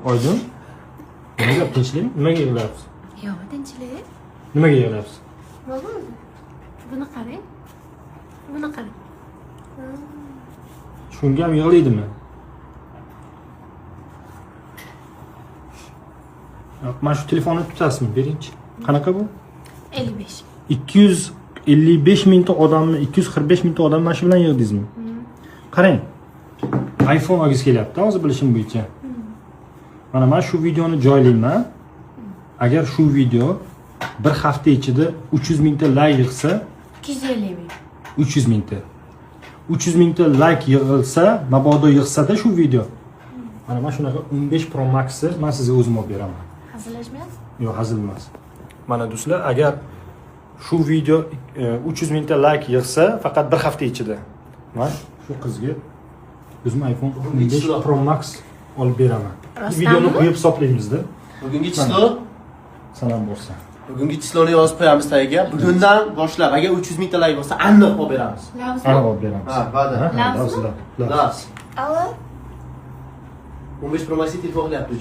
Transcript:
Oydin. Nima tinchlik? Nimaga yig'layapsiz? Yo'q, tinchlik. Nimaga yig'layapsiz? Nima bo'ldi? Buni qarang. Buni qarang. Shunga ham yig'laydimi? Mana shu telefonni tutasizmi? Beringchi. Qanaqa bu? 55. 255 mingta odamni, 245 mingta odam mana shu bilan yig'dingizmi? Qarang. iPhone olgis kelyapti, hozir bilishim bo'yicha. Mana men shu videoni joylayman. Agar shu video bir hafta ichida 300 mingta like yig'sa, 250 ming. 300 mingta. 300 mingta like yig'ilsa, mabodo yig'sa-da shu video. Mana men shunaqa 15 Pro Max'ni men sizga o'zim olib beraman. Hazillashmayapsiz? Yo'q, hazil emas. Mana do'stlar, agar shu video 300 mingta like yig'sa, faqat bir hafta ichida men shu qizga o'zim iPhone 15 Pro Max olib beraman. Videoni qo'yib hisoblaymiz-da. Bugungi chislo Salom bo'lsin. Bugungi chisloni yozib qo'yamiz tagiga. Bugundan boshlab agar 300 mingta like bo'lsa, aniq olib beramiz. Ana olib beramiz. Ha, va'da. Lazmi? Las. Allo. 15 Pro Max telefon qilyapti.